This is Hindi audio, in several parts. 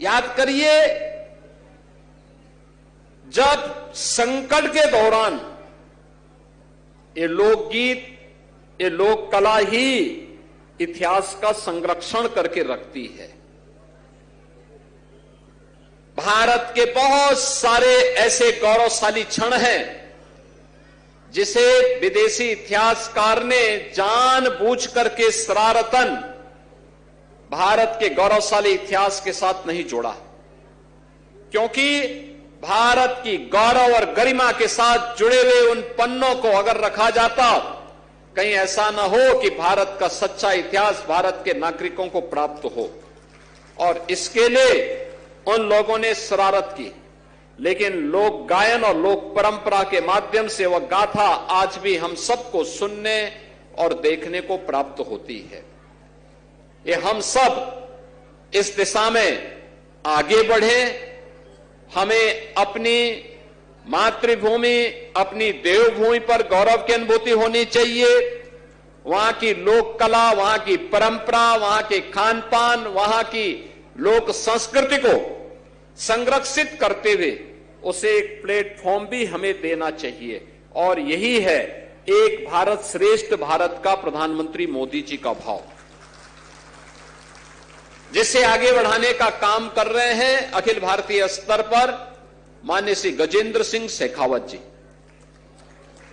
याद करिए, जब संकट के दौरान ये लोकगीत, ये लोक कला ही इतिहास का संरक्षण करके रखती है। भारत के बहुत सारे ऐसे गौरवशाली क्षण हैं जिसे विदेशी इतिहासकार ने जानबूझ करके शरारतन भारत के गौरवशाली इतिहास के साथ नहीं जोड़ा, क्योंकि भारत की गौरव और गरिमा के साथ जुड़े हुए उन पन्नों को अगर रखा जाता, कहीं ऐसा न हो कि भारत का सच्चा इतिहास भारत के नागरिकों को प्राप्त हो। और इसके लिए उन लोगों ने शरारत की, लेकिन लोक गायन और लोक परंपरा के माध्यम से वह गाथा आज भी हम सबको सुनने और देखने को प्राप्त होती है। ये हम सब इस दिशा में आगे बढ़े। हमें अपनी मातृभूमि, अपनी देवभूमि पर गौरव की अनुभूति होनी चाहिए। वहां की लोक कला, वहां की परंपरा, वहां के खान पान, वहां की लोक संस्कृति को संरक्षित करते हुए उसे एक प्लेटफॉर्म भी हमें देना चाहिए। और यही है एक भारत श्रेष्ठ भारत का प्रधानमंत्री मोदी जी का भाव, जिसे आगे बढ़ाने का काम कर रहे हैं अखिल भारतीय स्तर पर माननीय श्री गजेंद्र सिंह शेखावत जी।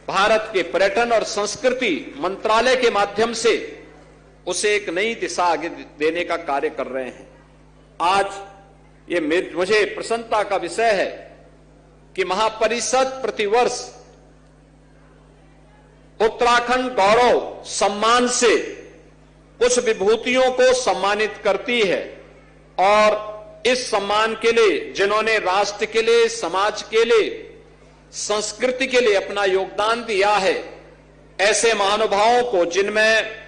भारत के पर्यटन और संस्कृति मंत्रालय के माध्यम से उसे एक नई दिशा आगे देने का कार्य कर रहे हैं। आज ये मुझे प्रसन्नता का विषय है कि महापरिषद प्रतिवर्ष उत्तराखंड गौरव सम्मान से कुछ विभूतियों को सम्मानित करती है, और इस सम्मान के लिए जिन्होंने राष्ट्र के लिए, समाज के लिए, संस्कृति के लिए अपना योगदान दिया है, ऐसे महानुभावों को, जिनमें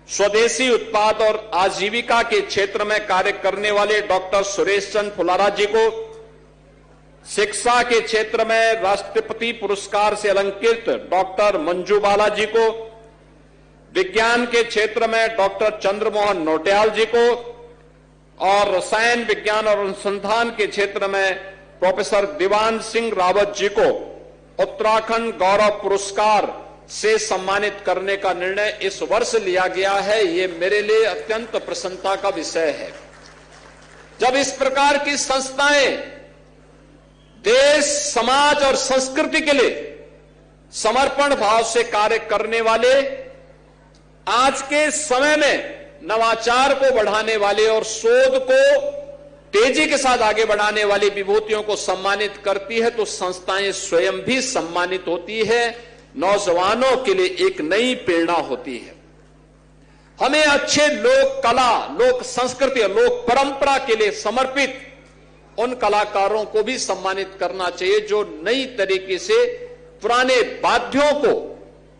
स्वदेशी उत्पाद और आजीविका के क्षेत्र में कार्य करने वाले डॉक्टर सुरेश चंद्र फुलारा जी को, शिक्षा के क्षेत्र में राष्ट्रपति पुरस्कार से अलंकृत डॉक्टर मंजू बाला जी को, विज्ञान के क्षेत्र में डॉक्टर चंद्रमोहन नौटियाल जी को, और रसायन विज्ञान और अनुसंधान के क्षेत्र में प्रोफेसर दीवान सिंह रावत जी को उत्तराखंड गौरव पुरस्कार से सम्मानित करने का निर्णय इस वर्ष लिया गया है। ये मेरे लिए अत्यंत प्रसन्नता का विषय है। जब इस प्रकार की संस्थाएं देश, समाज और संस्कृति के लिए समर्पण भाव से कार्य करने वाले, आज के समय में नवाचार को बढ़ाने वाले और शोध को तेजी के साथ आगे बढ़ाने वाली विभूतियों को सम्मानित करती है, तो संस्थाएं स्वयं भी सम्मानित होती है, नौजवानों के लिए एक नई प्रेरणा होती है। हमें अच्छे लोक कला, लोक संस्कृति, लोक परंपरा के लिए समर्पित उन कलाकारों को भी सम्मानित करना चाहिए जो नई तरीके से पुराने वाद्यों को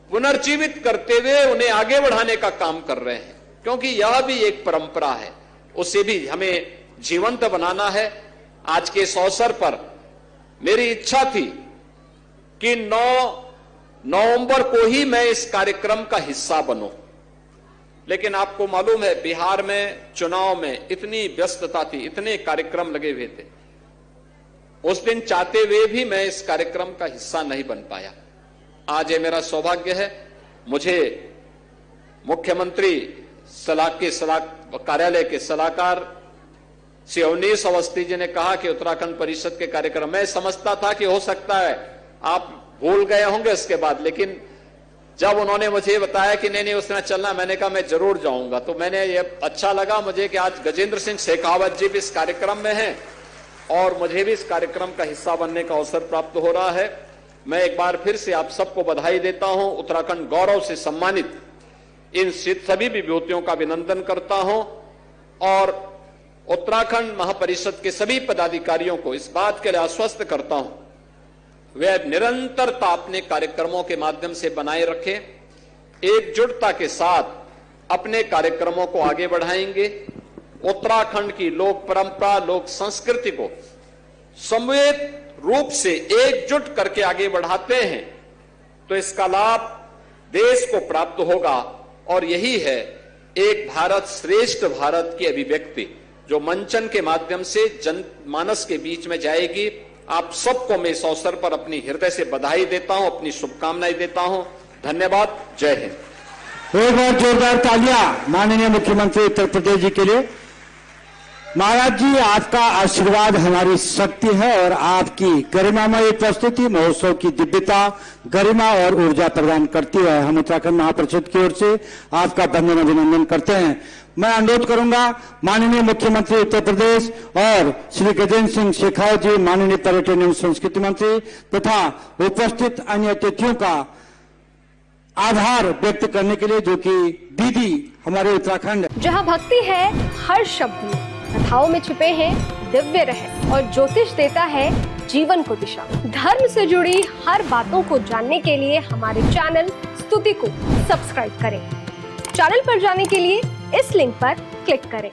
पुनर्जीवित करते हुए उन्हें आगे बढ़ाने का काम कर रहे हैं, क्योंकि यह भी एक परंपरा है, उसे भी हमें जीवंत बनाना है। आज के इस अवसर पर मेरी इच्छा थी कि 9 नवंबर को ही मैं इस कार्यक्रम का हिस्सा बनूं, लेकिन आपको मालूम है बिहार में चुनाव में इतनी व्यस्तता थी, इतने कार्यक्रम लगे हुए थे, उस दिन चाहते हुए भी मैं इस कार्यक्रम का हिस्सा नहीं बन पाया। आज ये मेरा सौभाग्य है, मुझे मुख्यमंत्री कार्यालय के सलाहकार श्री अवनीश अवस्थी जी ने कहा कि उत्तराखंड परिषद के कार्यक्रम, मैं समझता था कि हो सकता है आप भूल गए होंगे इसके बाद, लेकिन जब उन्होंने मुझे बताया कि नहीं उसमें चलना, मैंने कहा मैं जरूर जाऊंगा। तो मैंने ये अच्छा लगा मुझे कि आज गजेंद्र सिंह शेखावत जी भी इस कार्यक्रम में हैं और मुझे भी इस कार्यक्रम का हिस्सा बनने का अवसर प्राप्त हो रहा है। मैं एक बार फिर से आप सबको बधाई देता हूं, उत्तराखंड गौरव से सम्मानित इन सभी विभूतियों का अभिनंदन करता हूं और उत्तराखंड महापरिषद के सभी पदाधिकारियों को इस बात के लिए आश्वस्त करता हूं वे निरंतरता अपने कार्यक्रमों के माध्यम से बनाए रखें, एकजुटता के साथ अपने कार्यक्रमों को आगे बढ़ाएंगे। उत्तराखंड की लोक परंपरा, लोक संस्कृति को समवेत रूप से एकजुट करके आगे बढ़ाते हैं तो इसका लाभ देश को प्राप्त होगा। और यही है एक भारत श्रेष्ठ भारत की अभिव्यक्ति जो मंचन के माध्यम से जनमानस के बीच में जाएगी। आप सबको मैं इस अवसर पर अपनी हृदय से बधाई देता हूं, अपनी शुभकामनाएं देता हूं। धन्यवाद। जय हिंद। एक बार जोरदार तालियां माननीय मुख्यमंत्री उत्तर प्रदेश जी के लिए। महाराज जी, आपका आशीर्वाद हमारी शक्ति है और आपकी गरिमामय उपस्थिति महोत्सव की दिव्यता, गरिमा और ऊर्जा प्रदान करती है। हम उत्तराखंड महापरिषद की ओर से आपका वंदन अभिनंदन करते हैं। मैं अनुरोध करूंगा माननीय मुख्यमंत्री उत्तर प्रदेश और श्री गजेंद्र सिंह शेखावत जी, माननीय पर्यटन एवं संस्कृति मंत्री, तथा उपस्थित अन्य अतिथियों का आभार व्यक्त करने के लिए, जो कि दीदी हमारे उत्तराखंड। जहां भक्ति है हर शब्द में, कथाओं में छुपे हैं दिव्य रहस्य और ज्योतिष देता है जीवन को दिशा। धर्म से जुड़ी हर बातों को जानने के लिए हमारे चैनल स्तुति को सब्सक्राइब करें। चैनल पर जाने के लिए इस लिंक पर क्लिक करें।